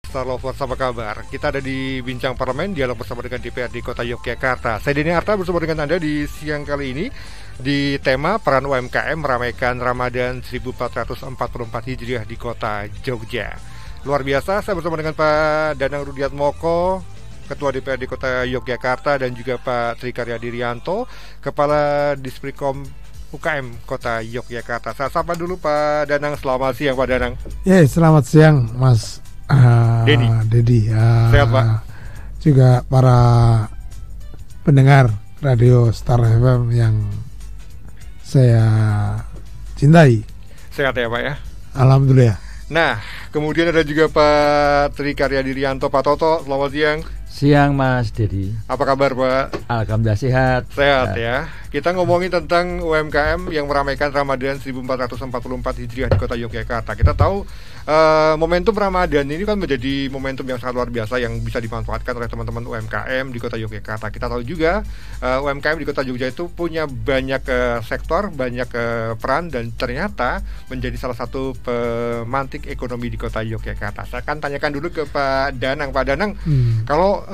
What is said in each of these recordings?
Star Lovers, apa kabar? Kita ada di Bincang Parlemen, dialog bersama dengan DPRD Kota Yogyakarta. Saya Denny Arta bersama dengan Anda di siang kali ini di tema peran UMKM meramaikan Ramadan 1444 Hijriah di Kota Jogja. Luar biasa, saya bersama dengan Pak Danang Rudiatmoko, Ketua DPRD Kota Yogyakarta, dan juga Pak Tri Karyadi Rianto, Kepala Disprikom UKM Kota Yogyakarta. Saya sapa dulu Pak Danang. Selamat siang Pak Danang. Ya, selamat siang Mas Dedi. Sehat Pak. Juga para pendengar Radio Star FM yang saya cintai. Sehat ya Pak ya. Alhamdulillah. Nah, kemudian ada juga Pak Tri Karyadi Rianto. Pak Toto, selamat siang. Siang Mas Dedi. Apa kabar Pak? Alhamdulillah sehat. Sehat ya. Kita ngomongin tentang UMKM yang meramaikan Ramadan 1444 Hijriah di Kota Yogyakarta. Kita tahu momentum Ramadan ini kan menjadi momentum yang sangat luar biasa yang bisa dimanfaatkan oleh teman-teman UMKM di Kota Yogyakarta. Kita tahu juga UMKM di Kota Jogja itu punya banyak sektor, banyak peran, dan ternyata menjadi salah satu pemantik ekonomi di Kota Yogyakarta. Saya akan tanyakan dulu ke Pak Danang. Pak Danang, kalau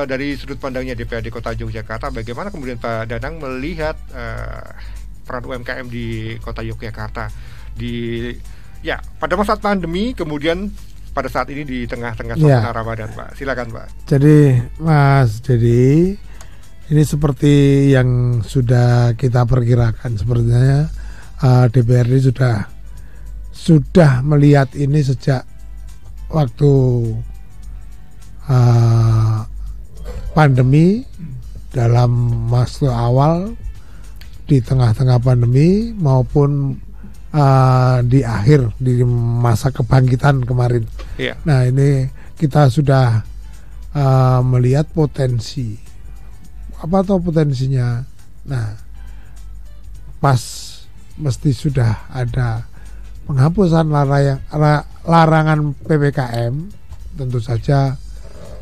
dari sudut pandangnya DPRD Kota Yogyakarta, bagaimana kemudian Pak Danang melihat peran UMKM di Kota Yogyakarta pada masa pandemi, kemudian pada saat ini di tengah-tengah suasana Ramadan, Pak? Silakan Pak. Jadi Mas Dedi, ini seperti yang sudah kita perkirakan, sepertinya DPRD sudah melihat ini sejak waktu pandemi, dalam masa awal, di tengah-tengah pandemi, maupun di akhir, di masa kebangkitan kemarin. Nah, ini kita sudah melihat potensi. Apa tuh potensinya? Nah, pas mesti sudah ada penghapusan larangan PPKM, tentu saja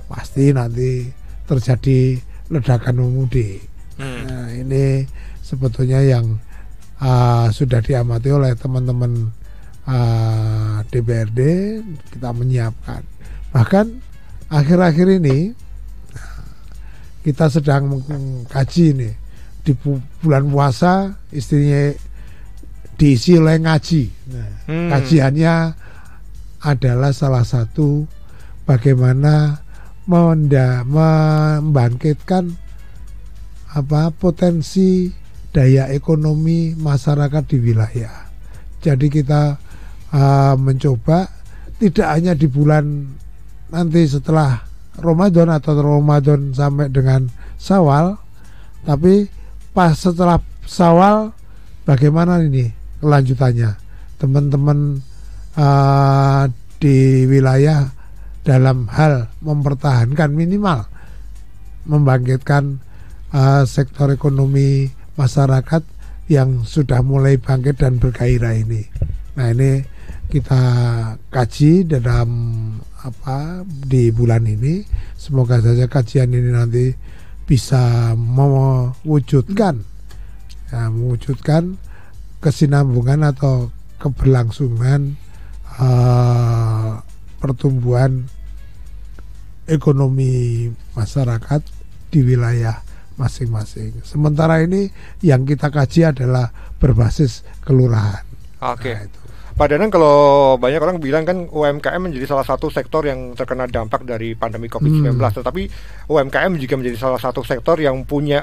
pasti nanti terjadi ledakan pemudik. Nah, ini sebetulnya yang sudah diamati oleh teman-teman DPRD. Kita menyiapkan. Bahkan akhir-akhir ini kita sedang mengkaji nih, di bulan puasa istrinya diisi oleh ngaji. Nah, kajiannya adalah salah satu bagaimana membangkitkan potensi daya ekonomi masyarakat di wilayah. Jadi kita mencoba tidak hanya di bulan nanti setelah Ramadan atau Ramadan sampai dengan Syawal, tapi pas setelah Syawal bagaimana ini kelanjutannya. Teman-teman di wilayah dalam hal mempertahankan, minimal membangkitkan sektor ekonomi masyarakat yang sudah mulai bangkit dan bergairah ini. Nah, ini kita kaji dalam di bulan ini. Semoga saja kajian ini nanti bisa mewujudkan kesinambungan atau keberlangsungan pertumbuhan ekonomi masyarakat di wilayah masing-masing. Sementara ini yang kita kaji adalah berbasis kelurahan. Oke. Nah, itu. Pak Danang, kalau banyak orang bilang kan UMKM menjadi salah satu sektor yang terkena dampak dari pandemi COVID-19, tetapi UMKM juga menjadi salah satu sektor yang punya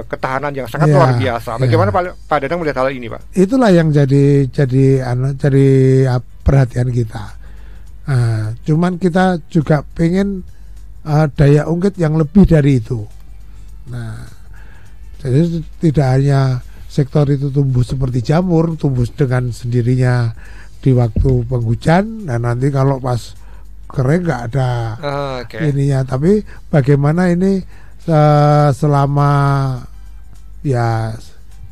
ketahanan yang sangat luar biasa. Bagaimana Pak Danang melihat hal ini, Pak? Itulah yang jadi perhatian kita. Cuman kita juga pengen daya ungkit yang lebih dari itu. Nah, jadi tidak hanya sektor itu tumbuh seperti jamur, tumbuh dengan sendirinya di waktu penghujan, dan nanti kalau pas kering nggak ada ininya. Tapi bagaimana ini selama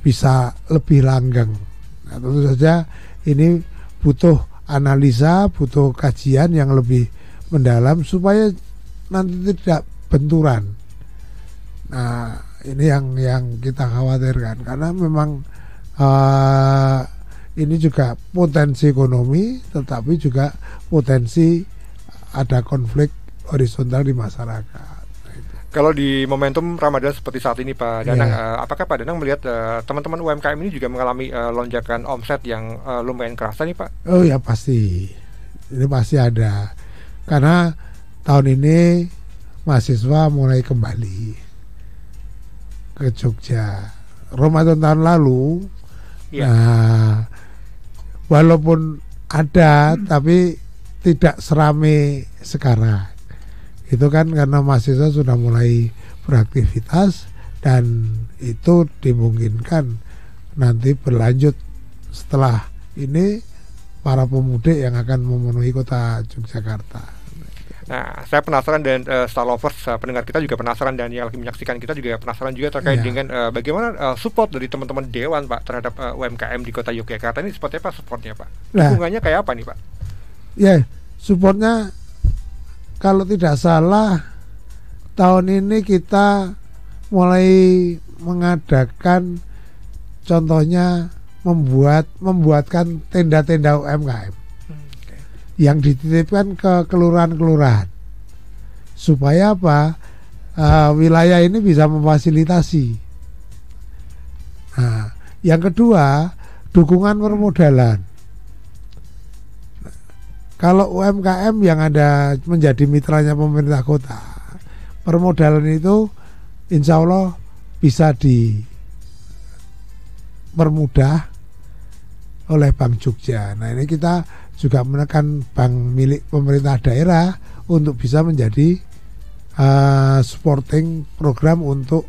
bisa lebih langgeng. Nah, tentu saja ini butuh analisa, butuh kajian yang lebih mendalam supaya nanti tidak benturan. Nah, ini yang kita khawatirkan, karena memang ini juga potensi ekonomi, tetapi juga potensi ada konflik horizontal di masyarakat. Kalau di momentum Ramadan seperti saat ini Pak Danang, Ya. apakah Pak Danang melihat teman-teman UMKM ini juga mengalami lonjakan omset yang lumayan kerasa nih Pak? Oh ya pasti, ini pasti ada, karena tahun ini mahasiswa mulai kembali ke Jogja. Ramadan tahun lalu, Iya. nah walaupun ada tapi tidak serame sekarang. Itu kan karena mahasiswa sudah mulai beraktivitas dan itu dimungkinkan nanti berlanjut setelah ini para pemudik yang akan memenuhi kota Yogyakarta. Nah, saya penasaran dan Star Lovers pendengar kita juga penasaran dan yang lagi menyaksikan kita juga penasaran juga terkait Iya. dengan bagaimana support dari teman-teman Dewan Pak terhadap UMKM di kota Yogyakarta ini seperti apa supportnya Pak? Nah. Dukungannya kayak apa nih Pak? Ya, supportnya kalau tidak salah tahun ini kita mulai mengadakan, contohnya membuatkan tenda-tenda UMKM yang dititipkan ke kelurahan-kelurahan supaya apa, wilayah ini bisa memfasilitasi. Nah, yang kedua, dukungan permodalan. Kalau UMKM yang ada menjadi mitranya pemerintah kota, permodalan itu insya Allah bisa dipermudah oleh Bank Jogja. Nah ini kita juga menekan bank milik pemerintah daerah untuk bisa menjadi supporting program untuk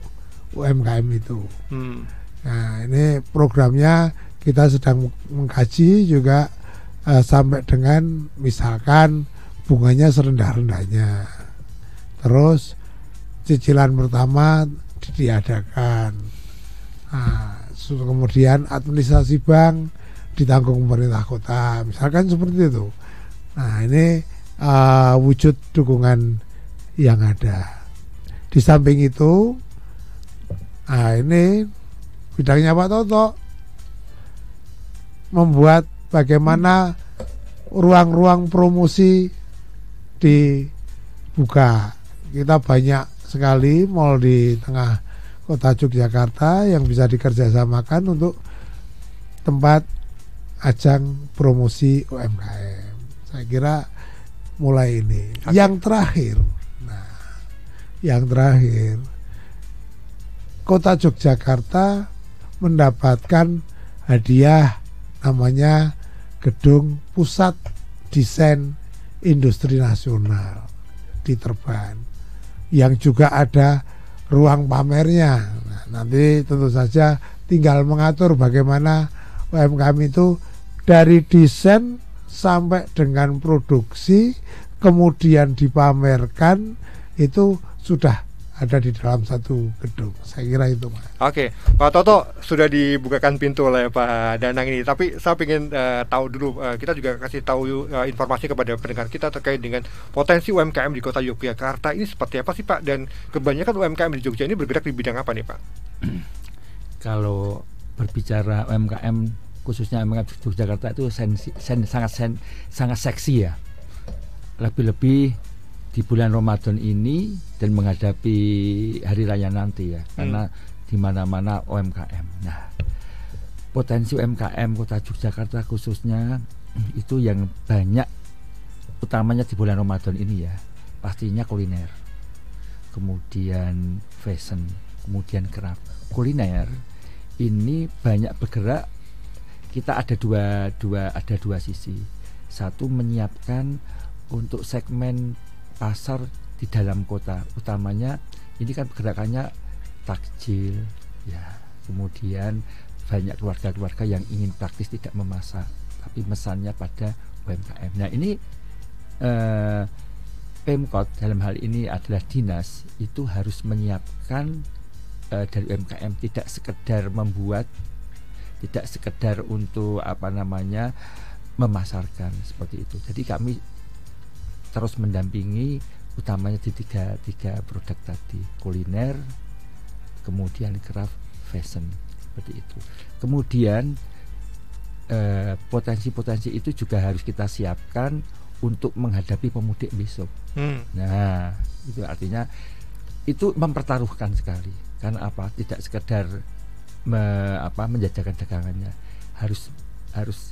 UMKM itu. Nah ini programnya kita sedang mengkaji juga sampai dengan misalkan bunganya serendah-rendahnya, terus cicilan pertama diadakan, kemudian administrasi bank ditanggung pemerintah kota, misalkan seperti itu. Nah ini wujud dukungan yang ada. Di samping itu, ini bidangnya Pak Toto membuat bagaimana ruang-ruang promosi dibuka. Kita banyak sekali mal di tengah kota Yogyakarta yang bisa dikerjasamakan untuk tempat ajang promosi UMKM. Saya kira mulai ini. Okay. Yang terakhir, kota Yogyakarta mendapatkan hadiah namanya Gedung Pusat Desain Industri Nasional di Terban, yang juga ada ruang pamernya. Nah, nanti tentu saja tinggal mengatur bagaimana UMKM itu dari desain sampai dengan produksi kemudian dipamerkan, itu sudah ada di dalam satu gedung. Saya kira itu, Pak. Oke, Pak Toto, sudah dibukakan pintu oleh Pak Danang ini. Tapi saya ingin tahu dulu, kita juga kasih tahu informasi kepada pendengar kita terkait dengan potensi UMKM di kota Yogyakarta ini seperti apa sih Pak? Dan kebanyakan UMKM di Jogja ini bergerak di bidang apa nih Pak? Kalau berbicara UMKM, khususnya UMKM di Yogyakarta itu sangat seksi ya. Lebih-lebih di bulan Ramadan ini dan menghadapi hari raya nanti ya, karena di mana-mana UMKM. Nah, potensi UMKM kota Yogyakarta khususnya itu yang banyak, utamanya di bulan Ramadan ini ya, pastinya kuliner, kemudian fashion, kemudian craft. Kuliner ini banyak bergerak. Kita ada dua sisi. Satu, menyiapkan untuk segmen pasar di dalam kota, utamanya ini kan pergerakannya takjil ya, kemudian banyak keluarga-keluarga yang ingin praktis tidak memasak tapi mesannya pada UMKM. Nah ini Pemkot dalam hal ini adalah dinas, itu harus menyiapkan dari UMKM, tidak sekedar membuat, tidak sekedar untuk memasarkan seperti itu. Jadi kami terus mendampingi utamanya di tiga produk tadi, kuliner, kemudian craft, fashion, seperti itu. Kemudian potensi-potensi itu juga harus kita siapkan untuk menghadapi pemudik besok. Nah, itu artinya itu mempertaruhkan sekali. Karena apa? Tidak sekedar menjajakan dagangannya, harus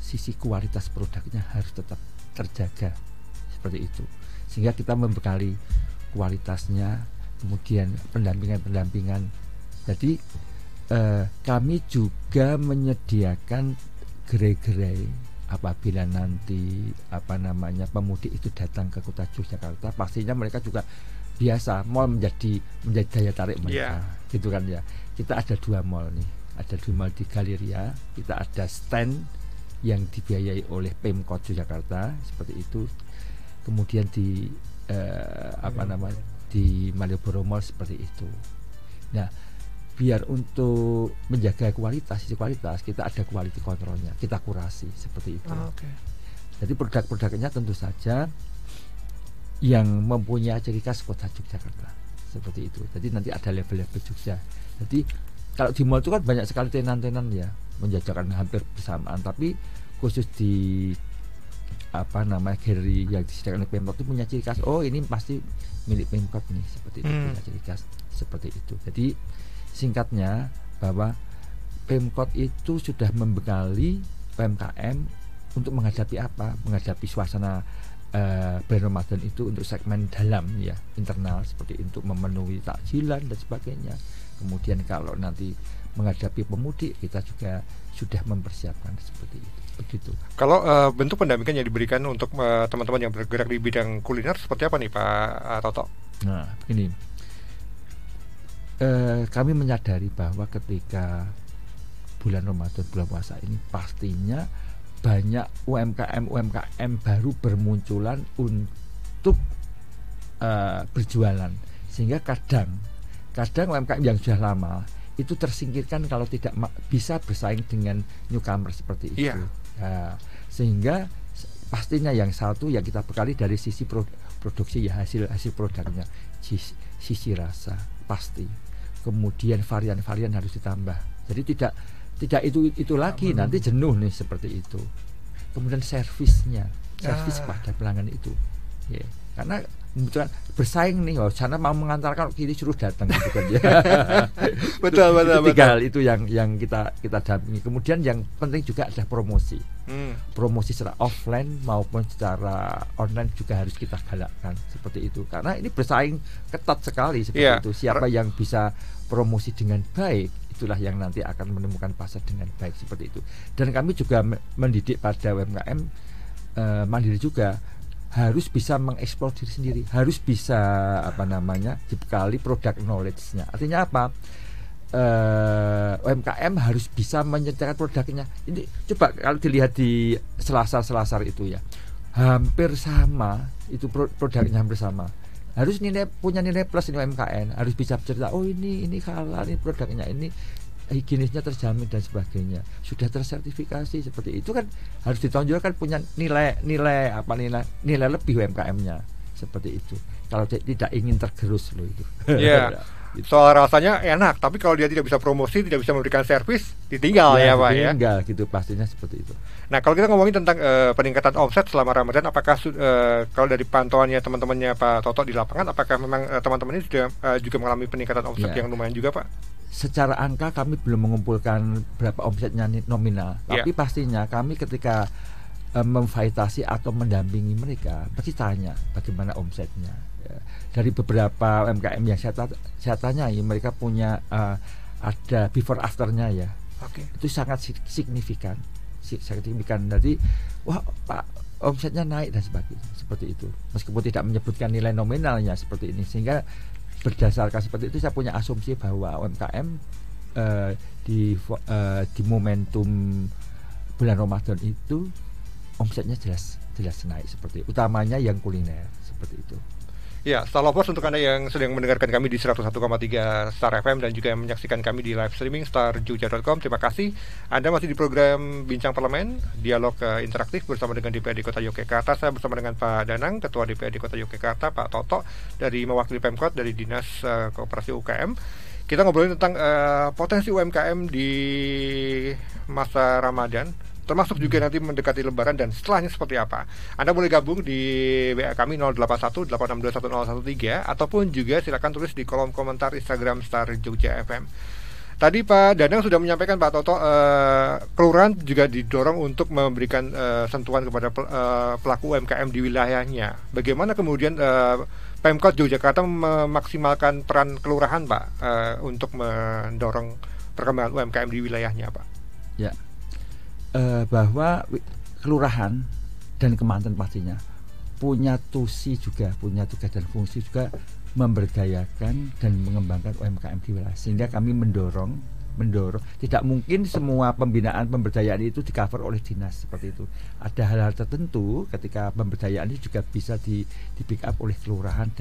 sisi kualitas produknya harus tetap terjaga seperti itu. Sehingga kita membekali kualitasnya, kemudian pendampingan. Jadi kami juga menyediakan gerai-gerai apabila nanti pemudik itu datang ke kota Yogyakarta, pastinya mereka juga biasa mall menjadi daya tarik mereka, gitu kan ya. Kita ada 2 mall nih, ada 2 mall di Galeria, kita ada stand yang dibiayai oleh Pemkot Yogyakarta seperti itu, kemudian di di Malioboro Mall seperti itu. Nah, biar untuk menjaga sisi kualitas kita ada quality controlnya, kita kurasi seperti itu. Jadi produk-produknya tentu saja yang mempunyai ciri khas kota Yogyakarta seperti itu. Jadi nanti ada level-level juga. Jadi kalau di mall itu kan banyak sekali tenan-tenan ya, menjajakan hampir bersamaan, tapi khusus di galeri yang disediakan oleh Pemkot itu punya ciri khas. Oh, ini pasti milik Pemkot nih, seperti itu, punya ciri khas seperti itu. Jadi singkatnya bahwa Pemkot itu sudah membekali UMKM untuk menghadapi suasana brand Ramadan itu untuk segmen dalam ya, internal, seperti untuk memenuhi takjilan dan sebagainya. Kemudian kalau nanti menghadapi pemudik, kita juga sudah mempersiapkan seperti itu. Begitu. Kalau bentuk pendampingan yang diberikan untuk teman-teman yang bergerak di bidang kuliner seperti apa nih Pak Toto? Nah, begini. Kami menyadari bahwa ketika bulan Ramadan, bulan puasa ini pastinya banyak UMKM baru bermunculan untuk berjualan, sehingga kadang UMKM yang sudah lama itu tersingkirkan kalau tidak bisa bersaing dengan newcomer seperti itu. Nah, sehingga pastinya yang satu yang kita bekali dari sisi produksi ya, hasil produknya, sisi rasa pasti. Kemudian varian-varian harus ditambah. Jadi tidak itu lagi, nanti jenuh nih seperti itu. Kemudian servis kepada pelanggan itu. Ya, karena kemudian bersaing nih, sana mau mengantarkan kiri suruh datang gitu kan ya. betul. Tiga hal itu yang kita dampingi. Kemudian yang penting juga adalah promosi. Promosi secara offline maupun secara online juga harus kita galakkan seperti itu. Karena ini bersaing ketat sekali seperti itu. Siapa yang bisa promosi dengan baik, itulah yang nanti akan menemukan pasar dengan baik seperti itu. Dan kami juga mendidik pada UMKM mandiri juga, harus bisa mengeksplor diri sendiri, harus bisa dibekali produk knowledge-nya. Artinya apa? UMKM harus bisa menyediakan produknya. Ini coba kalau dilihat di selasar itu ya, hampir sama itu produknya, hampir sama. Harus punya nilai plus ini UMKM, harus bisa cerita, oh ini halal, ini produknya, ini higienisnya terjamin dan sebagainya, sudah tersertifikasi seperti itu kan, harus ditonjolkan punya nilai lebih UMKM-nya seperti itu. Kalau tidak ingin tergerus loh itu. Iya. Gitu. Soal rasanya enak, tapi kalau dia tidak bisa promosi, tidak bisa memberikan servis, ditinggal ya Pak ya. Ditinggal gitu, pastinya seperti itu. Nah, kalau kita ngomongin tentang peningkatan omset selama Ramadan, apakah kalau dari pantauannya teman-temannya Pak Toto di lapangan, apakah memang teman-teman ini sudah juga mengalami peningkatan omset yang lumayan juga Pak? Secara angka kami belum mengumpulkan berapa omsetnya nominal, tapi pastinya kami ketika memfasilitasi atau mendampingi mereka pasti tanya bagaimana omsetnya. Dari beberapa UMKM yang saya tanyai, mereka punya ada before afternya ya. Itu sangat signifikan. Jadi wah Pak, omsetnya naik dan sebagainya seperti itu. Meskipun tidak menyebutkan nilai nominalnya seperti ini, sehingga berdasarkan seperti itu saya punya asumsi bahwa UMKM di momentum bulan Ramadan itu omsetnya jelas naik seperti itu. Utamanya yang kuliner seperti itu. Ya, Starlovers, untuk Anda yang sedang mendengarkan kami di 101,3 Star FM dan juga yang menyaksikan kami di live streaming starjogja.com, terima kasih. Anda masih di program Bincang Parlemen, dialog interaktif bersama dengan DPRD Kota Yogyakarta. Saya bersama dengan Pak Danang, Ketua DPRD Kota Yogyakarta, Pak Toto dari mewakili Pemkot dari Dinas Koperasi UKM. Kita ngobrolin tentang potensi UMKM di masa Ramadan, termasuk juga nanti mendekati Lebaran dan setelahnya seperti apa. Anda boleh gabung di WA kami 081 8621013 ataupun juga silakan tulis di kolom komentar Instagram Star Jogja FM. Tadi Pak Danang sudah menyampaikan Pak Toto, kelurahan juga didorong untuk memberikan sentuhan kepada pelaku UMKM di wilayahnya. Bagaimana kemudian Pemkot Yogyakarta memaksimalkan peran kelurahan Pak untuk mendorong perkembangan UMKM di wilayahnya Pak? Ya, bahwa kelurahan dan kemanten pastinya punya tusi juga, punya tugas dan fungsi juga memberdayakan dan mengembangkan UMKM di wilayah, sehingga kami mendorong tidak mungkin semua pembinaan pemberdayaan itu di cover oleh dinas seperti itu. Ada hal-hal tertentu ketika pemberdayaan itu juga bisa di pick up oleh kelurahan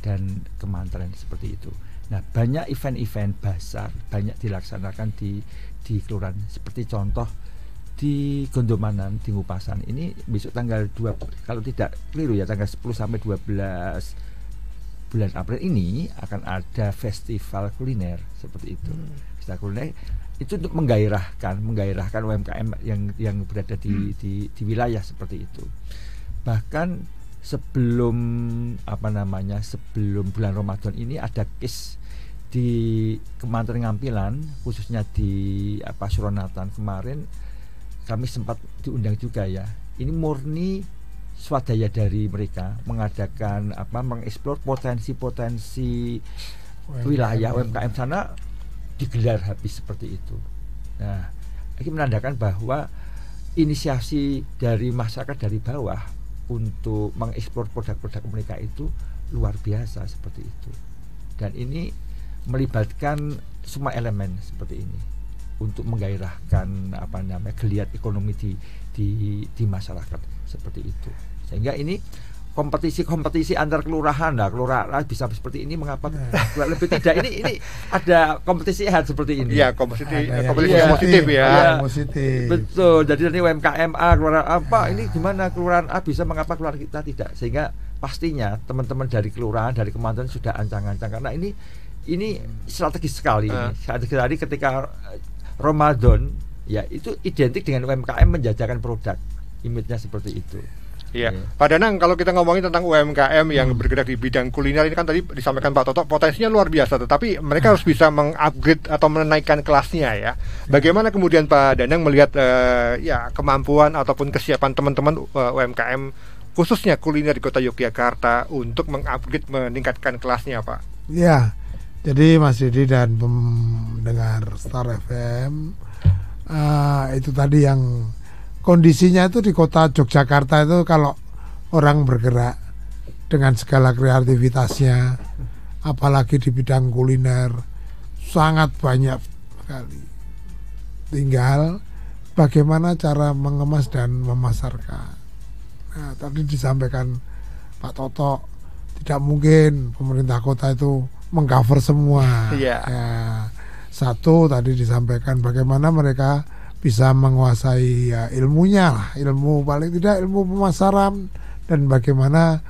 dan kemanteran seperti itu. Nah, banyak event-event besar banyak dilaksanakan di kelurahan, seperti contoh di Gondomanan di Ngupasan ini besok tanggal 2, kalau tidak keliru ya, tanggal 10 sampai 12 bulan April ini akan ada festival kuliner seperti itu. Festival kuliner itu untuk menggairahkan UMKM yang berada di wilayah seperti itu. Bahkan sebelum sebelum bulan Ramadan ini ada case di Kementerian Ngampilan, khususnya di Suronatan kemarin kami sempat diundang juga ya. Ini murni swadaya dari mereka mengadakan mengeksplor potensi wilayah UMKM sana, digelar habis seperti itu. Nah, ini menandakan bahwa inisiasi dari masyarakat dari bawah untuk mengeksplor produk-produk mereka itu luar biasa seperti itu. Dan ini melibatkan semua elemen seperti ini untuk menggairahkan geliat ekonomi di masyarakat seperti itu. Sehingga ini kompetisi antar kelurahan, kelurahan bisa seperti ini, mengapa lebih tidak, ini ada kompetisi sehat seperti ini. Iya, kompetisi yang positif ya. Positif. Betul. Jadi nanti UMKM A, kelurahan apa ini gimana kelurahan A bisa, mengapa kelurahan kita tidak? Sehingga pastinya teman-teman dari kelurahan, dari kemanten sudah ancang-ancang, karena ini strategis sekali. Ini strategis sekali ketika Ramadan ya, itu identik dengan UMKM menjajakan produk, image-nya seperti itu. Iya, Pak Danang, kalau kita ngomongin tentang UMKM yang bergerak di bidang kuliner ini kan tadi disampaikan Pak Toto, potensinya luar biasa, tetapi mereka harus bisa mengupgrade atau menaikkan kelasnya ya. Bagaimana kemudian Pak Danang melihat kemampuan ataupun kesiapan teman-teman UMKM khususnya kuliner di Kota Yogyakarta untuk mengupgrade, meningkatkan kelasnya Pak? Ya, jadi Mas Didi dan pendengar Star FM, itu tadi yang kondisinya itu di Kota Yogyakarta itu, kalau orang bergerak dengan segala kreativitasnya, apalagi di bidang kuliner, sangat banyak sekali. Tinggal bagaimana cara mengemas dan memasarkan. Nah, tadi disampaikan Pak Toto, tidak mungkin pemerintah kota itu mengcover semua. Yeah. Ya, satu tadi disampaikan bagaimana mereka bisa menguasai ilmunya lah, ilmu paling tidak ilmu pemasaran dan bagaimana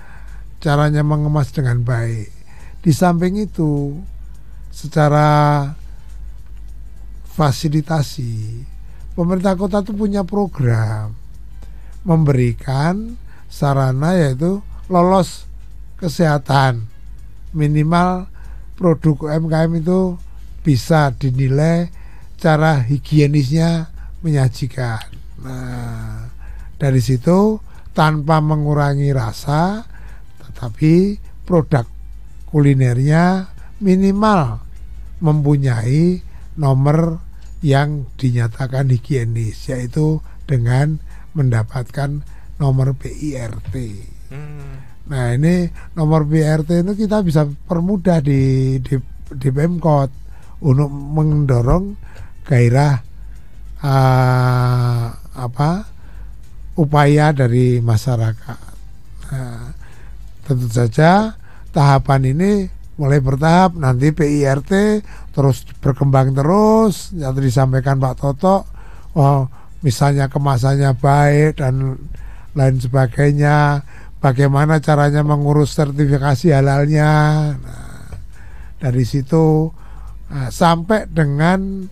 caranya mengemas dengan baik. Di samping itu, secara fasilitasi, pemerintah kota itu punya program memberikan sarana, yaitu lolos kesehatan, minimal produk UMKM itu bisa dinilai cara higienisnya menyajikan. Nah, dari situ tanpa mengurangi rasa, tetapi produk kulinernya minimal mempunyai nomor yang dinyatakan higienis, yaitu dengan mendapatkan nomor PIRT. Nah, ini nomor PIRT itu kita bisa permudah di Pemkot untuk mendorong gairah upaya dari masyarakat. Nah, tentu saja tahapan ini mulai bertahap, nanti PIRT terus berkembang terus. Yang disampaikan Pak Toto, misalnya kemasannya baik dan lain sebagainya, bagaimana caranya mengurus sertifikasi halalnya. Nah, dari situ sampai dengan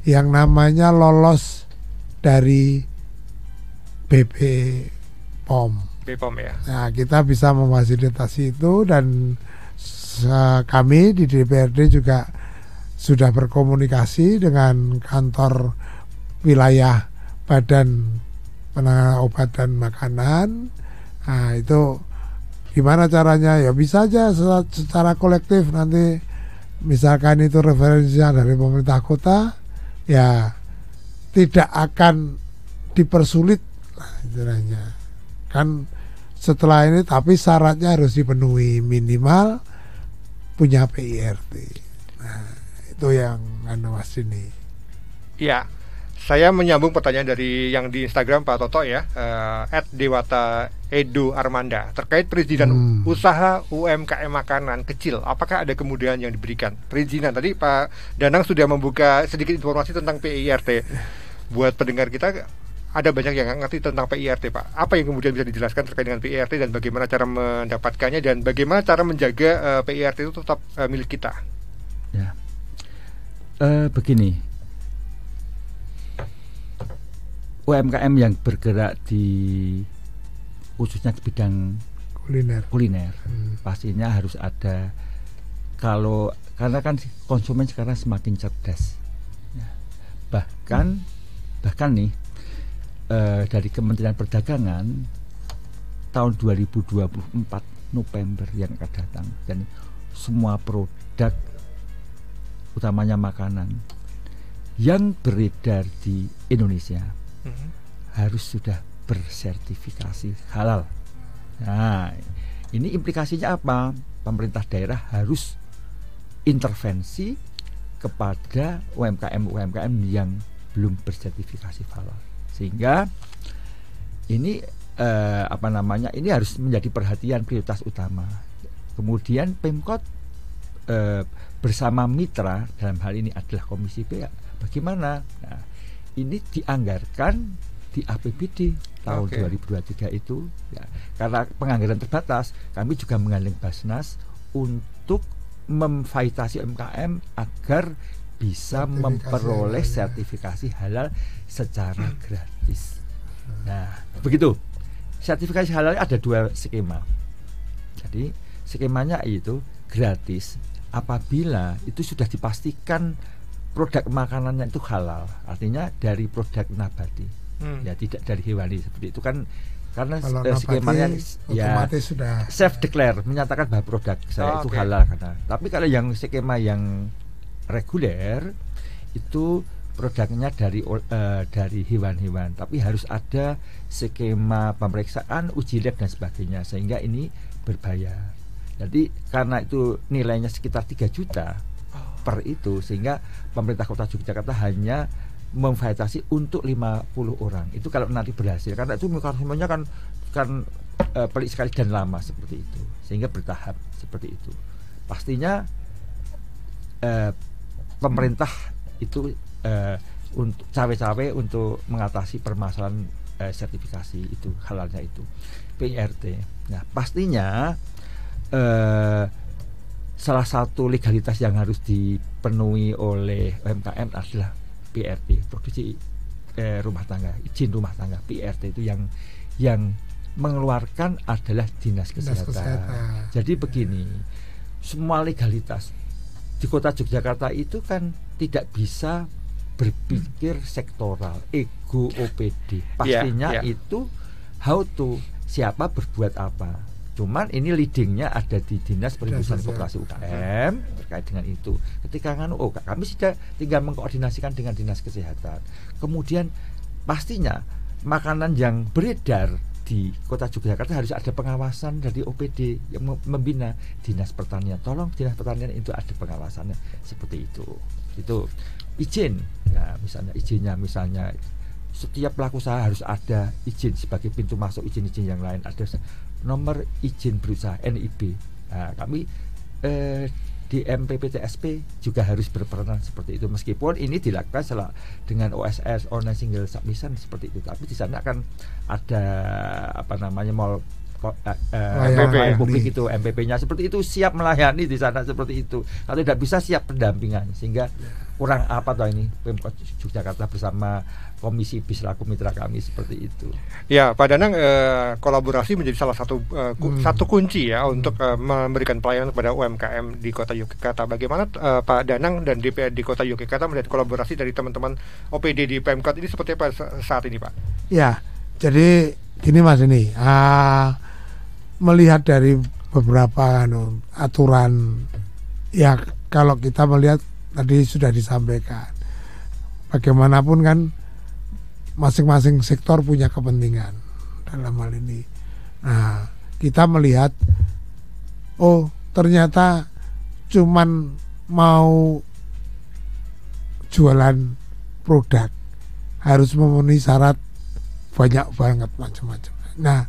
yang namanya lolos dari BP POM. BPOM ya. Nah, kita bisa memfasilitasi itu, dan kami di DPRD juga sudah berkomunikasi dengan kantor wilayah Badan Penanganan Obat dan Makanan. Nah, itu gimana caranya? Ya bisa aja secara kolektif, nanti misalkan itu referensinya dari pemerintah kota, ya tidak akan dipersulit lah istilahnya. Kan setelah ini, tapi syaratnya harus dipenuhi, minimal punya PIRT. Nah, itu yang Mas ini. Iya. Saya menyambung pertanyaan dari yang di Instagram Pak Toto ya, @dewata Edo Armanda, terkait perizinan usaha UMKM makanan kecil. Apakah ada kemudahan yang diberikan? Perizinan tadi Pak Danang sudah membuka sedikit informasi tentang PIRT. Buat pendengar kita, ada banyak yang nggak ngerti tentang PIRT, Pak. Apa yang kemudian bisa dijelaskan terkait dengan PIRT dan bagaimana cara mendapatkannya dan bagaimana cara menjaga PIRT itu tetap milik kita? Ya, begini. UMKM yang bergerak khususnya di bidang kuliner pastinya harus ada, karena kan konsumen sekarang semakin cerdas ya. bahkan nih dari Kementerian Perdagangan tahun 2024 November yang akan datang, dan semua produk utamanya makanan yang beredar di Indonesia harus sudah bersertifikasi halal. Nah, ini implikasinya apa? Pemerintah daerah harus intervensi kepada UMKM yang belum bersertifikasi halal, sehingga ini ini harus menjadi perhatian prioritas utama. Kemudian Pemkot bersama mitra dalam hal ini adalah Komisi B, bagaimana? Nah, ini dianggarkan di APBD tahun 2023 itu ya, karena penganggaran terbatas, kami juga menggandeng Basnas untuk memfasilitasi UMKM agar bisa memperoleh sertifikasi halal secara gratis. Nah, begitu. Sertifikasi halal ada 2 skema. Jadi skemanya itu gratis apabila itu sudah dipastikan produk makanannya itu halal, artinya dari produk nabati, ya tidak dari hewani seperti itu kan, karena skemanya ya sudah self declare menyatakan bahwa produk saya itu halal karena. Tapi kalau yang skema yang reguler itu produknya dari hewan-hewan, tapi harus ada skema pemeriksaan, uji lab dan sebagainya, sehingga ini berbayar. Jadi karena itu nilainya sekitar 3 juta per itu, sehingga pemerintah Kota Yogyakarta hanya memfasilitasi untuk 50 orang. Itu kalau nanti berhasil, karena itu mekanismenya kan pelik sekali dan lama seperti itu, sehingga bertahap seperti itu. Pastinya pemerintah itu untuk cawe-cawe untuk mengatasi permasalahan sertifikasi itu halalnya itu PIRT. Nah, pastinya salah satu legalitas yang harus dipenuhi oleh UMKM adalah PIRT, produksi rumah tangga, izin rumah tangga. PIRT itu yang mengeluarkan adalah Dinas Kesehatan. Jadi begini, semua legalitas di Kota Yogyakarta itu kan tidak bisa berpikir sektoral, ego OPD. Pastinya itu how to, siapa berbuat apa. Cuman ini leadingnya ada di Dinas Perindustrian Koperasi UKM terkait dengan itu. Ketika kami sudah tinggal mengkoordinasikan dengan Dinas Kesehatan. Kemudian pastinya makanan yang beredar di Kota Yogyakarta harus ada pengawasan dari OPD yang membina. Dinas Pertanian, tolong Dinas Pertanian itu ada pengawasannya seperti itu. Itu izin, ya misalnya izinnya, misalnya setiap pelaku usaha harus ada izin sebagai pintu masuk, izin-izin yang lain ada nomor izin berusaha NIB. Nah, kami di MPPTSP juga harus berperan seperti itu, meskipun ini dilakukan dengan OSS, online single submission seperti itu, tapi di sana kan ada pelayanan publik itu MPP-nya seperti itu, siap melayani di sana seperti itu. Kalau tidak bisa siap pendampingan, sehingga kurang apa toh ini Pemkot Yogyakarta bersama Komisi BIS selaku mitra kami seperti itu. Ya, Pak Danang, kolaborasi menjadi salah satu satu kunci ya untuk memberikan pelayanan kepada UMKM di Kota Yogyakarta. Bagaimana Pak Danang dan DPRD Kota Yogyakarta melihat kolaborasi dari teman-teman OPD di Pemkot ini seperti apa saat ini, Pak? Ya, jadi gini Mas, ini melihat dari beberapa aturan, ya kalau kita melihat tadi sudah disampaikan, bagaimanapun kan masing-masing sektor punya kepentingan dalam hal ini. Nah, kita melihat, oh ternyata cuman mau jualan produk harus memenuhi syarat banyak banget macam-macam. Nah,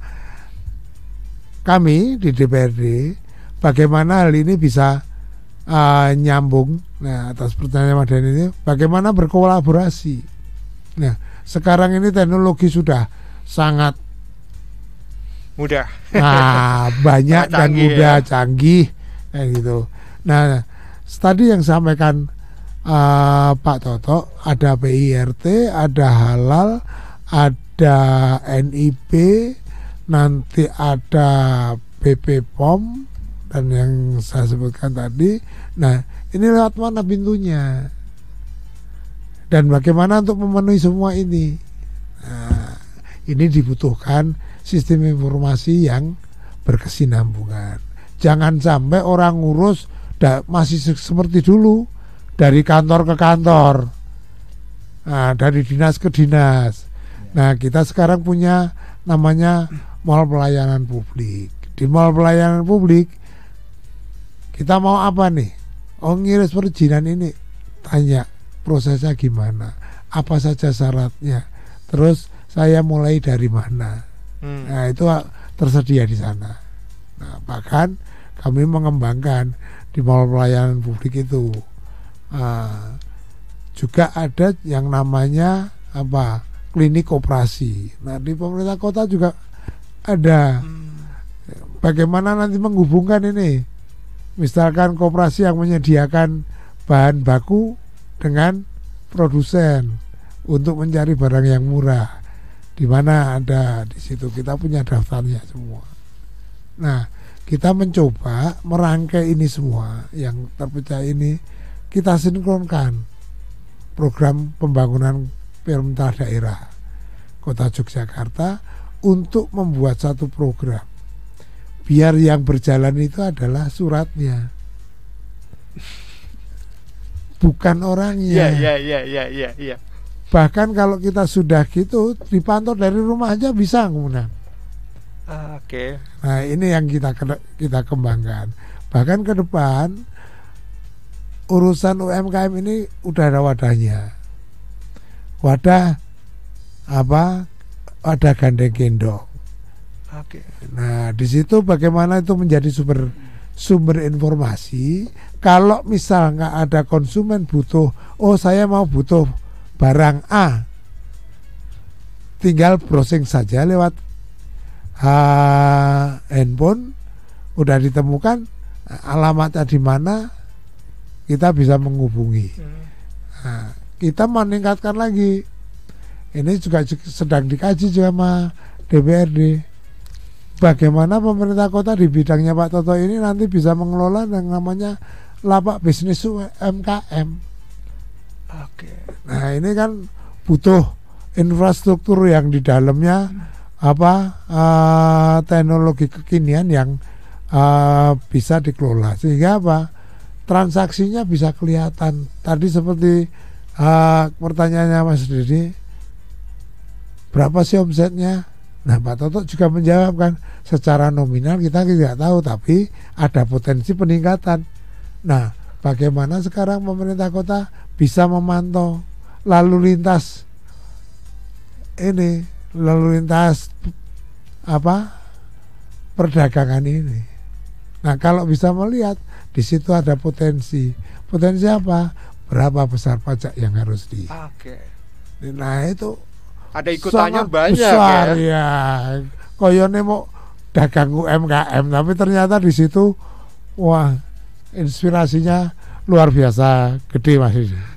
kami di DPRD bagaimana hal ini bisa nyambung. Nah, atas pertanyaan Mas Dhani ini, bagaimana berkolaborasi. Nah, sekarang ini teknologi sudah sangat mudah, banyak dan mudah, ya, canggih kayak gitu. Nah, tadi yang sampaikan Pak Toto, ada PIRT, ada halal, ada NIP, nanti ada BP POM, dan yang saya sebutkan tadi. Nah, ini lewat mana pintunya? Dan bagaimana untuk memenuhi semua ini? Nah, ini dibutuhkan sistem informasi yang berkesinambungan. Jangan sampai orang ngurus masih seperti dulu, dari kantor ke kantor, dari dinas ke dinas. Nah, kita sekarang punya namanya mall pelayanan publik. Di mall pelayanan publik kita mau apa nih? Oh, ngiris perizinan ini, tanya prosesnya gimana, apa saja syaratnya, terus saya mulai dari mana. Nah, itu tersedia di sana. Nah, bahkan kami mengembangkan di mall pelayanan publik itu juga ada yang namanya klinik koperasi. Nah, di pemerintah kota juga ada. Bagaimana nanti menghubungkan ini, misalkan koperasi yang menyediakan bahan baku dengan produsen untuk mencari barang yang murah, di mana ada di situ, kita punya daftarnya semua. Nah, kita mencoba merangkai ini semua yang terpecah ini, kita sinkronkan program pembangunan pemerintah daerah Kota Yogyakarta untuk membuat satu program, biar yang berjalan itu adalah suratnya, bukan orangnya. Iya. Bahkan kalau kita sudah gitu, dipantau dari rumah aja bisa kemudian. Oke. Nah, ini yang kita kembangkan. Bahkan ke depan urusan UMKM ini udah ada wadahnya. Wadah wadah gandeng gendong. Oke. Nah, di situ bagaimana itu menjadi sumber informasi. Kalau misal nggak ada konsumen butuh, saya mau butuh barang A, tinggal browsing saja lewat handphone, udah ditemukan alamatnya di mana, kita bisa menghubungi. Nah, kita meningkatkan lagi. Ini juga sedang dikaji juga sama DPRD. Bagaimana pemerintah kota di bidangnya Pak Toto ini nanti bisa mengelola yang namanya lapak bisnis UMKM. Oke. Nah, ini kan butuh infrastruktur yang di dalamnya teknologi kekinian yang bisa dikelola, sehingga transaksinya bisa kelihatan. Tadi seperti pertanyaannya Mas Didi, berapa sih omsetnya? Nah, Pak Toto juga menjawab kan, secara nominal kita tidak tahu, tapi ada potensi peningkatan. Nah, bagaimana sekarang pemerintah kota bisa memantau lalu lintas perdagangan ini. Nah, kalau bisa melihat di situ ada potensi apa? Berapa besar pajak yang harus Nah, itu ada ikutannya banyak besar, ya. Koyone mau dagang UMKM, tapi ternyata di situ wah inspirasinya luar biasa gede Mas.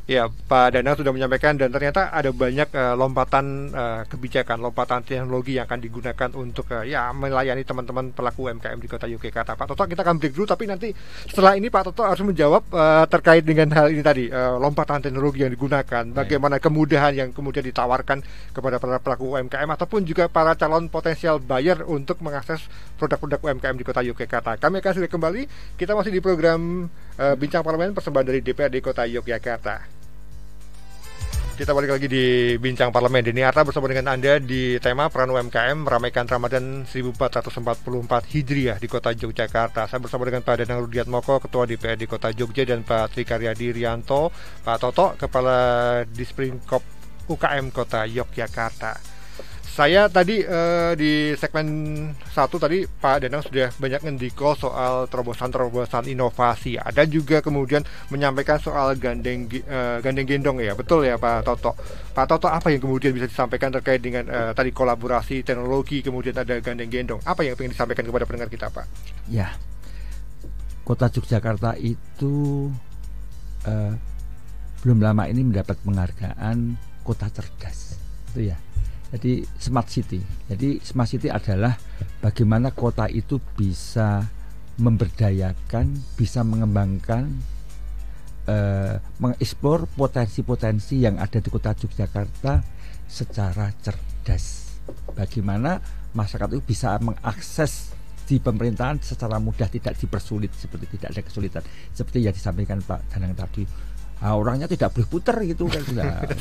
Ya, Pak Danang sudah menyampaikan dan ternyata ada banyak lompatan kebijakan, lompatan teknologi yang akan digunakan untuk ya melayani teman-teman pelaku UMKM di Kota Yogyakarta. Pak Toto, kita akan break dulu, tapi nanti setelah ini Pak Toto harus menjawab terkait dengan hal ini tadi, lompatan teknologi yang digunakan, bagaimana kemudahan yang kemudian ditawarkan kepada para pelaku UMKM ataupun juga para calon potensial buyer untuk mengakses produk-produk UMKM di Kota Yogyakarta. Kami akan segera kembali. Kita masih di program Bincang Parlemen persembahan dari DPRD Kota Yogyakarta. Kita balik lagi di Bincang Parlemen. Dini Arta bersama dengan Anda di tema peran UMKM meramaikan Ramadan 1444 Hijriah di Kota Yogyakarta. Saya bersama dengan Pak Danang Rudiatmoko, Ketua DPRD Kota Jogja, dan Pak Trikaryadi Rianto, Pak Toto, Kepala Disprinkob UKM Kota Yogyakarta. Saya tadi di segmen 1 tadi Pak Danang sudah banyak ngendiko soal terobosan-terobosan inovasi. Ada juga kemudian menyampaikan soal gandeng gendong ya. Betul ya Pak Toto. Pak Toto, apa yang kemudian bisa disampaikan terkait dengan tadi kolaborasi teknologi, kemudian ada gandeng gendong. Apa yang ingin disampaikan kepada pendengar kita, Pak? Ya. Kota Yogyakarta itu belum lama ini mendapat penghargaan kota cerdas. Itu ya. Jadi smart city. Jadi smart city adalah bagaimana kota itu bisa memberdayakan, bisa mengembangkan, mengeksplor potensi-potensi yang ada di Kota Yogyakarta secara cerdas. Bagaimana masyarakat itu bisa mengakses di pemerintahan secara mudah, tidak dipersulit, seperti tidak ada kesulitan. Seperti yang disampaikan Pak Danang tadi. Orangnya tidak boleh putar gitu kan,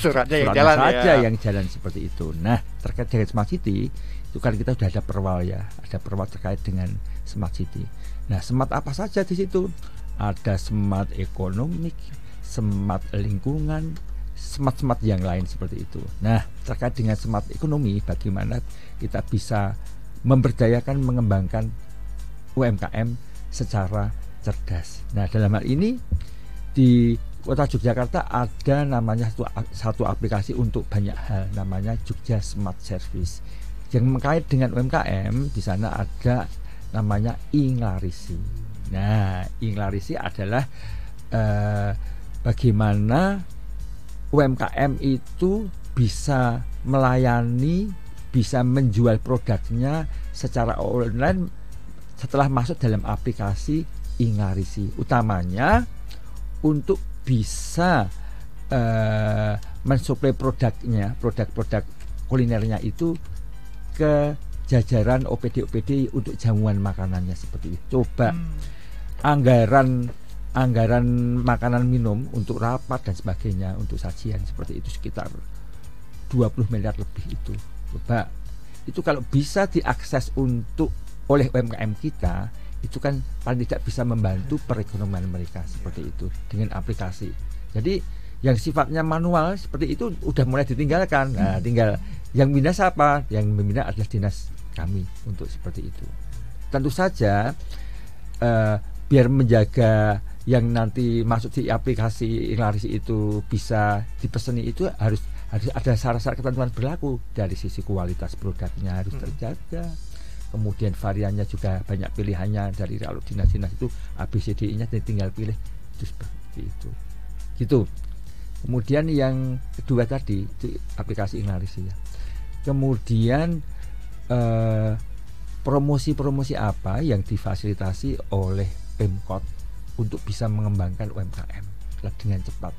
suratnya yang jalan saja ya. Yang jalan seperti itu. Nah, terkait dengan smart city itu kan kita sudah ada perwal ya, ada perwal terkait dengan smart city. Nah, smart apa saja di situ? Ada smart ekonomi, smart lingkungan, smart yang lain seperti itu. Nah, terkait dengan smart ekonomi, bagaimana kita bisa memberdayakan, mengembangkan UMKM secara cerdas. Nah, dalam hal ini di Kota Yogyakarta ada namanya satu aplikasi untuk banyak hal, namanya Jogja Smart Service. Yang mengkait dengan UMKM, di sana ada namanya Inglarisi. Nah, Inglarisi adalah bagaimana UMKM itu bisa melayani, bisa menjual produknya secara online setelah masuk dalam aplikasi Inglarisi. Utamanya untuk bisa mensuplai produknya, produk-produk kulinernya itu ke jajaran OPD untuk jamuan makanannya seperti itu. Coba anggaran makanan minum untuk rapat dan sebagainya, untuk sajian seperti itu sekitar 20 miliar lebih itu. Coba itu kalau bisa diakses oleh UMKM kita, itu kan paling tidak bisa membantu perekonomian mereka seperti itu dengan aplikasi. Jadi yang sifatnya manual seperti itu udah mulai ditinggalkan. Nah, tinggal yang membina siapa? Yang membina adalah dinas kami untuk seperti itu. Tentu saja biar menjaga yang nanti masuk di aplikasi Inglarisi itu bisa dipeseni, itu harus ada syarat-syarat ketentuan berlaku. Dari sisi kualitas produknya harus terjaga. Kemudian variannya juga banyak pilihannya, dari kalau dinas-dinas itu ABCD-nya tinggal pilih, itu seperti itu. Gitu. Kemudian yang kedua tadi itu aplikasi Inglarisi ya. Kemudian promosi-promosi apa yang difasilitasi oleh Pemkot untuk bisa mengembangkan UMKM dengan cepat.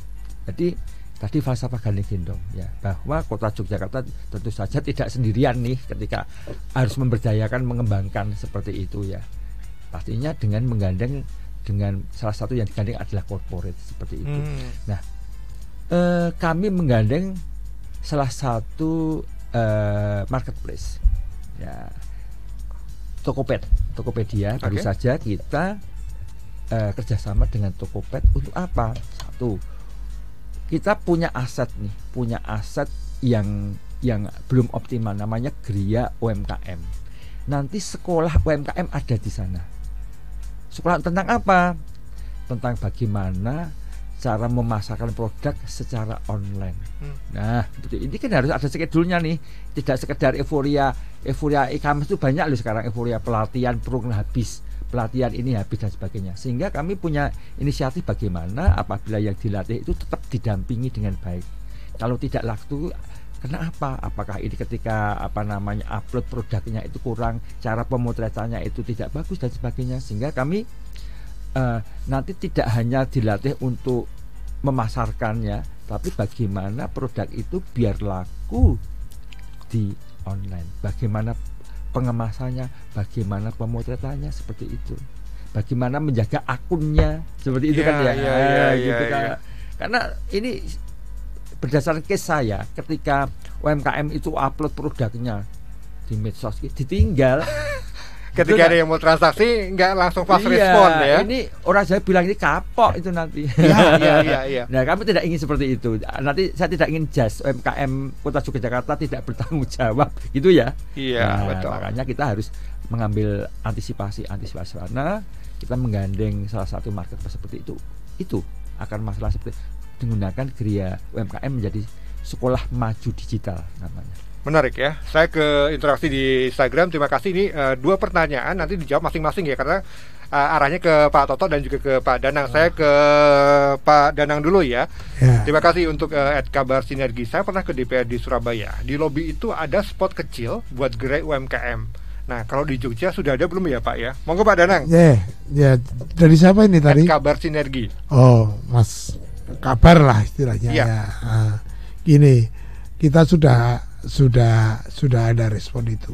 Jadi tadi falsafah gandeng gendong ya, bahwa Kota Yogyakarta tentu saja tidak sendirian nih ketika harus memberdayakan, mengembangkan seperti itu ya. Pastinya dengan menggandeng, dengan salah satu yang digandeng adalah corporate seperti itu. Nah, kami menggandeng salah satu marketplace ya, Tokopedia. Baru saja kita kerjasama dengan Tokopedia untuk apa? Satu, kita punya aset yang belum optimal, namanya Gria UMKM. Nanti sekolah UMKM ada di sana. Sekolah tentang apa? Tentang bagaimana cara memasarkan produk secara online. Nah, ini kan harus ada schedule-nya nih. Tidak sekedar euforia e-commerce itu banyak loh sekarang, euforia pelatihan program habis, pelatihan ini habis dan sebagainya. Sehingga kami punya inisiatif bagaimana apabila yang dilatih itu tetap didampingi dengan baik. Kalau tidak laku, kenapa? Apakah ini ketika upload produknya itu kurang, cara pemotretannya itu tidak bagus dan sebagainya. Sehingga kami nanti tidak hanya dilatih untuk memasarkannya, tapi bagaimana produk itu biar laku di online, bagaimana pengemasannya, bagaimana pemotretannya, seperti itu, bagaimana menjaga akunnya, seperti itu kan ya. Gitu kan. Karena ini berdasarkan case saya, ketika UMKM itu upload produknya di medsos ditinggal. Ketika ada yang mau transaksi nggak langsung fast respon ya. Ini orang saya bilang ini kapok itu nanti. Iya. Nah, kami tidak ingin seperti itu. Nanti saya tidak ingin UMKM Kota Yogyakarta tidak bertanggung jawab gitu ya. Iya, betul. Makanya kita harus mengambil antisipasi karena kita menggandeng salah satu market seperti itu. Itu akan masalah seperti menggunakan Gria UMKM menjadi sekolah maju digital namanya. Menarik ya. Saya ke interaksi di Instagram. Terima kasih. Ini 2 pertanyaan nanti dijawab masing-masing ya, karena arahnya ke Pak Toto dan juga ke Pak Danang. Saya ke Pak Danang dulu ya. Terima kasih untuk @kabar sinergi. Saya pernah ke DPRD Surabaya. Di lobi itu ada spot kecil buat gerai UMKM. Nah, kalau di Jogja sudah ada belum ya Pak ya? Monggo Pak Danang. Ya. Dari siapa ini tadi? @kabar sinergi. Oh, Mas Kabar lah istilahnya. Ya. Gini, kita sudah ada respon itu.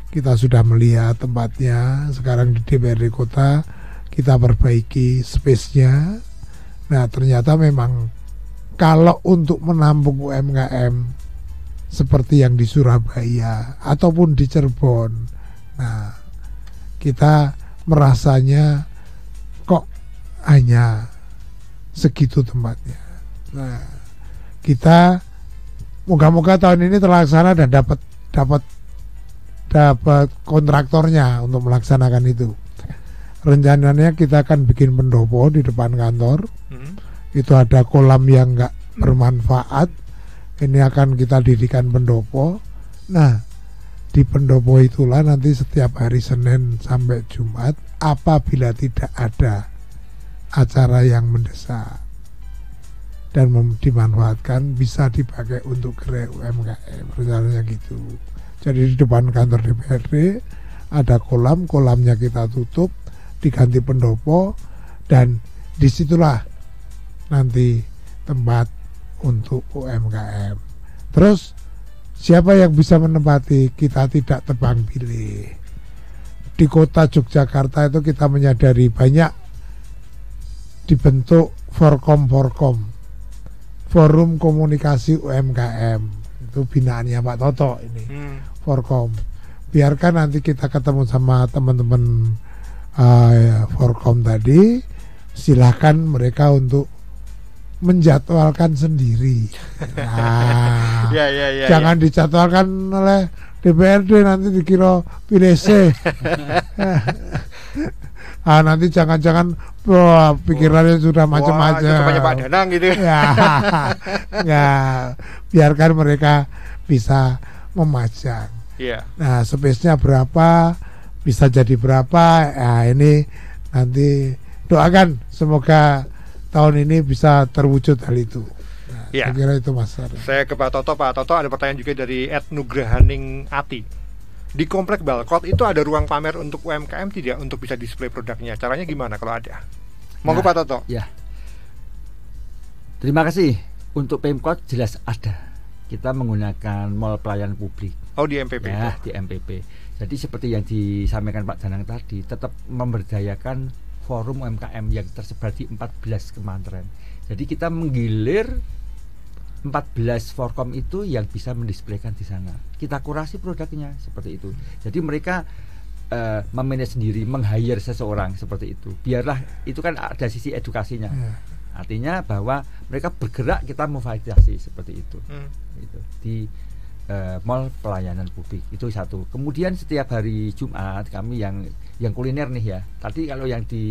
Kita sudah melihat tempatnya. Sekarang di DPRD Kota kita perbaiki space-nya. Nah, ternyata memang kalau untuk menampung UMKM seperti yang di Surabaya ataupun di Cirebon, nah kita merasanya kok hanya segitu tempatnya. Nah, kita moga-moga tahun ini terlaksana dan dapat kontraktornya untuk melaksanakan itu. Rencananya kita akan bikin pendopo di depan kantor. Itu ada kolam yang enggak bermanfaat. Ini akan kita dirikan pendopo. Nah, di pendopo itulah nanti setiap hari Senin sampai Jumat, apabila tidak ada acara yang mendesak dan dimanfaatkan, bisa dipakai untuk gerai UMKM, rencananya gitu. Jadi di depan kantor DPRD ada kolamnya kita tutup, diganti pendopo, dan disitulah nanti tempat untuk UMKM. Terus siapa yang bisa menempati? Kita tidak tebang pilih. Di Kota Yogyakarta itu kita menyadari banyak dibentuk Forkom, Forum Komunikasi UMKM, itu binaannya Pak Toto ini. Forkom. Biarkan nanti kita ketemu sama teman-teman Forkom tadi, silahkan mereka untuk menjadwalkan sendiri. Nah, jangan dijadwalkan oleh DPRD, nanti dikira pilih C. Nanti jangan-jangan pikirannya sudah macam-macam. Itu Pak Danang gitu. Ya, biarkan mereka bisa memajang. Nah, space-nya berapa, bisa jadi berapa. Nah, ini nanti doakan semoga tahun ini bisa terwujud hal itu. Nah, saya kira itu Mas. Saya ke Pak Toto. Pak Toto, ada pertanyaan juga dari @nugrahaning ati. Di Komplek Balkot itu ada ruang pamer untuk UMKM tidak, untuk bisa display produknya? Caranya gimana kalau ada? Monggo Pak Toto. Ya. Terima kasih. Untuk Pemkot jelas ada. Kita menggunakan mall pelayanan publik. Oh, di MPP. Ya, di MPP. Jadi seperti yang disampaikan Pak Danang tadi, tetap memberdayakan forum UMKM yang tersebar di 14 kementerian. Jadi kita menggilir 14 Forkom itu yang bisa mendisplaykan di sana. Kita kurasi produknya seperti itu. Jadi mereka memanage sendiri, meng-hire seseorang seperti itu. Biarlah itu kan ada sisi edukasinya. Artinya bahwa mereka bergerak, kita memfasilitasi seperti itu. Itu. mall pelayanan publik. Itu satu. Kemudian setiap hari Jumat kami yang kuliner nih ya. Tadi kalau yang di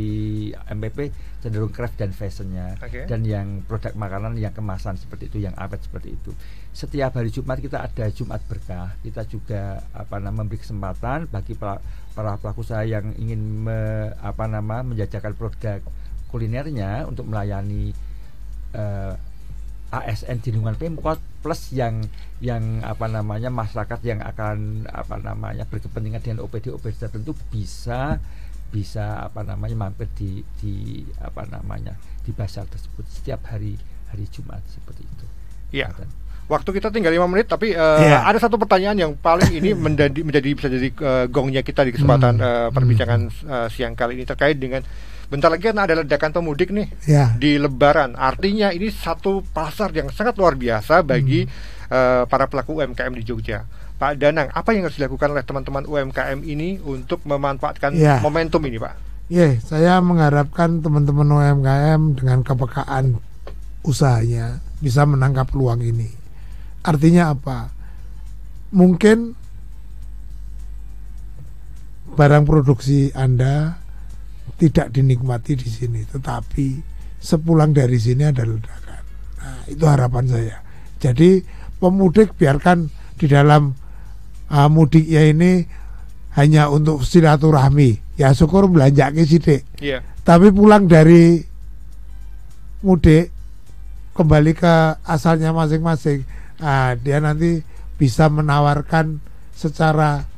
MPP cenderung craft dan fashionnya, dan yang produk makanan yang kemasan seperti itu, yang awet seperti itu. Setiap hari Jumat kita ada Jumat Berkah. Kita juga memberi kesempatan bagi para pelaku usaha yang ingin menjajakan produk kulinernya untuk melayani ASN di lingkungan Pemkot, plus yang masyarakat yang akan berkepentingan dengan OPD tertentu bisa mampir di pasar tersebut setiap hari Jumat seperti itu. Iya. Waktu kita tinggal 5 menit, tapi ada satu pertanyaan yang paling ini bisa jadi gongnya kita di kesempatan perbincangan siang kali ini, terkait dengan bentar lagi kan ada ledakan pemudik nih di Lebaran. Artinya ini satu pasar yang sangat luar biasa bagi para pelaku UMKM di Jogja. Pak Danang, apa yang harus dilakukan oleh teman-teman UMKM ini untuk memanfaatkan momentum ini, Pak? Saya mengharapkan teman-teman UMKM dengan kepekaan usahanya bisa menangkap peluang ini. Artinya apa? Mungkin barang produksi Anda tidak dinikmati di sini, tetapi sepulang dari sini ada ledakan. Nah, itu harapan saya. Jadi pemudik biarkan di dalam mudiknya ini hanya untuk silaturahmi. Ya syukur belanja ke sidik. Tapi pulang dari mudik kembali ke asalnya masing-masing. Dia nanti bisa menawarkan secara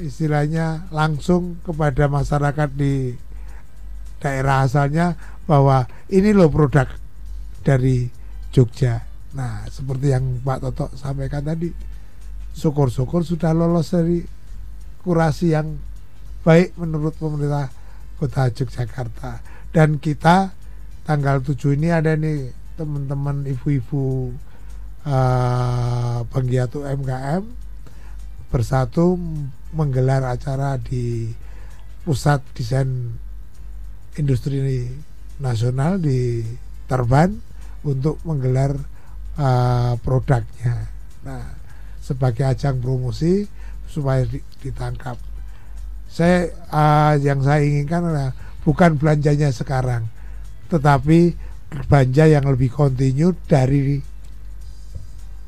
istilahnya langsung kepada masyarakat di daerah asalnya bahwa ini loh produk dari Jogja. Nah, seperti yang Pak Toto sampaikan tadi, syukur-syukur sudah lolos dari kurasi yang baik menurut pemerintah Kota Yogyakarta. Dan kita tanggal 7 ini ada nih teman-teman ibu-ibu penggiat UMKM bersatu menggelar acara di Pusat Desain Industri Nasional di Terban untuk menggelar produknya. Nah, sebagai ajang promosi supaya ditangkap. Yang saya inginkan adalah bukan belanjanya sekarang, tetapi belanja yang lebih kontinu dari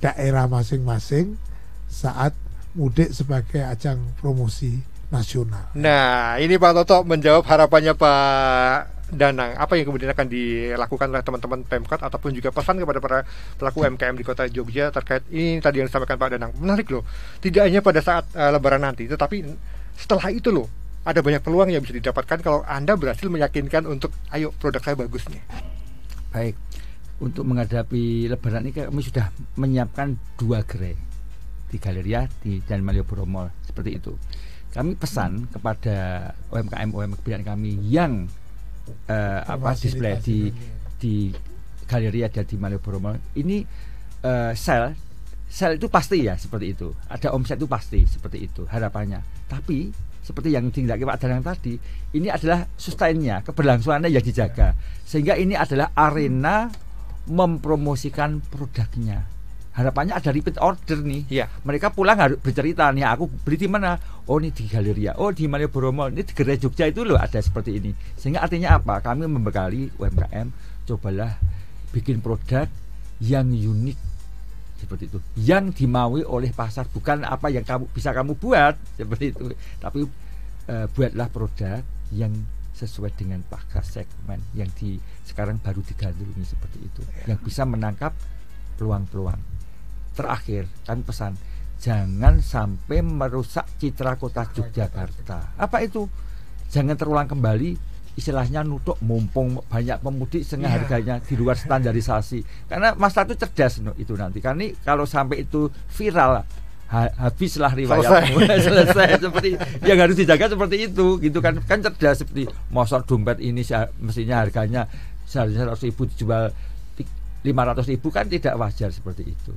daerah masing-masing saat mudik sebagai ajang promosi nasional. Nah, ini Pak Toto menjawab harapannya Pak Danang. Apa yang kemudian akan dilakukan oleh teman-teman Pemkot ataupun juga pesan kepada para pelaku UMKM di Kota Jogja terkait ini tadi yang disampaikan Pak Danang. Menarik loh. Tidak hanya pada saat Lebaran nanti, tetapi setelah itu loh ada banyak peluang yang bisa didapatkan kalau Anda berhasil meyakinkan untuk ayo produk saya bagus nih. Baik. Untuk menghadapi Lebaran ini kami sudah menyiapkan 2 gerai di Galeria dan Malioboro Mall seperti itu. Kami pesan kepada UMKM kami yang display di Galeria dan di Malioboro Mall ini sell itu pasti ya seperti itu. Ada omset itu pasti seperti itu harapannya. Tapi seperti yang ditindaki Pak Danang tadi, ini adalah sustainnya, keberlangsungannya yang dijaga. Sehingga ini adalah arena mempromosikan produknya. Harapannya ada repeat order nih. Mereka pulang harus bercerita nih, aku beli di mana? Oh, ini di Galeria. Oh, di Malioboro Mall. Ini di Gerai Jogja itu loh ada seperti ini. Sehingga artinya apa? Kami membekali UMKM, cobalah bikin produk yang unik seperti itu, yang dimaui oleh pasar, bukan apa yang kamu buat seperti itu, tapi buatlah produk yang sesuai dengan pasar segmen yang sekarang baru digandrungi seperti itu, yang bisa menangkap peluang-peluang. Terakhir, kami pesan jangan sampai merusak citra Kota Yogyakarta. Apa itu? Jangan terulang kembali istilahnya nutuk mumpung banyak pemudik sehingga harganya di luar standarisasi. Karena Mas itu cerdas itu nanti. Karena kalau sampai itu viral habislah riwayat selesai seperti yang harus dijaga seperti itu gitu kan cerdas seperti mosok dompet ini mestinya harganya seharusnya 100.000 dijual 500.000 kan tidak wajar seperti itu.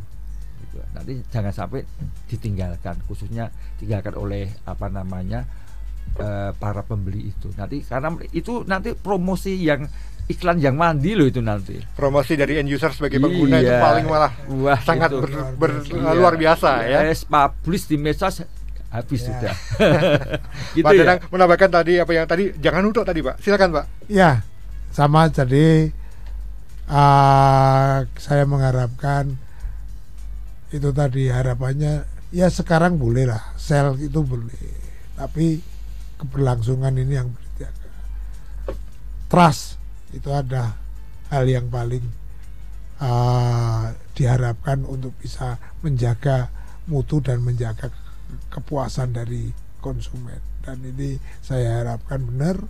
Nanti jangan sampai ditinggalkan, khususnya ditinggalkan oleh para pembeli itu. Nanti karena itu nanti promosi yang iklan yang mandi loh itu nanti. Promosi dari end user sebagai pengguna itu paling malah sangat luar biasa ya. Publish di medsos habis sudah. Gitu Pak Danang menambahkan tadi apa yang tadi jangan nutup tadi Pak. Silakan Pak. Ya, sama jadi saya mengharapkan itu tadi harapannya ya sekarang boleh lah sell itu boleh, tapi keberlangsungan ini yang berjaga. Trust itu ada hal yang paling diharapkan untuk bisa menjaga mutu dan menjaga kepuasan dari konsumen. Dan ini saya harapkan benar,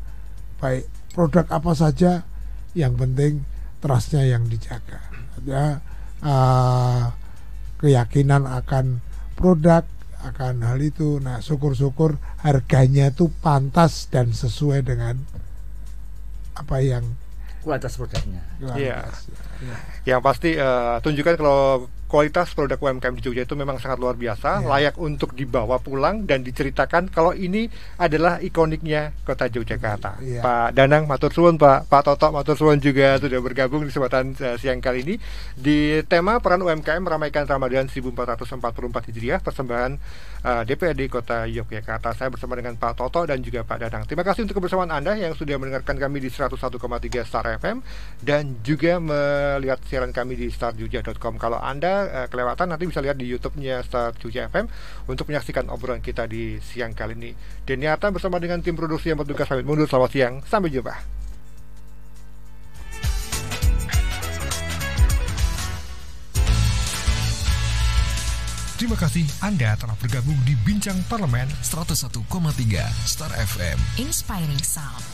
baik produk apa saja, yang penting trustnya yang dijaga. Ya, keyakinan akan produk, akan hal itu. Nah, syukur-syukur harganya itu pantas dan sesuai dengan apa yang kualitas produknya. Iya. Yang pasti tunjukkan kalau kualitas produk UMKM di Jogja itu memang sangat luar biasa, layak untuk dibawa pulang dan diceritakan kalau ini adalah ikoniknya Kota Yogyakarta. Pak Danang matur suwun, Pak Toto matur suwun juga sudah bergabung di kesempatan siang kali ini di tema peran UMKM meramaikan Ramadan 1444 Hijriah, persembahan DPRD Kota Yogyakarta. Saya bersama dengan Pak Toto dan juga Pak Danang. Terima kasih untuk kebersamaan Anda yang sudah mendengarkan kami di 101,3 Star FM dan juga melihat siaran kami di starjogja.com. Kalau Anda kelewatan, nanti bisa lihat di YouTube-nya Star Jogja FM untuk menyaksikan obrolan kita di siang kali ini. Deniata bersama dengan tim produksi yang bertugas pamit mundur. Selamat siang, sampai jumpa. Terima kasih Anda telah bergabung di Bincang Parlemen 101,3 Star FM. Inspiring Sound.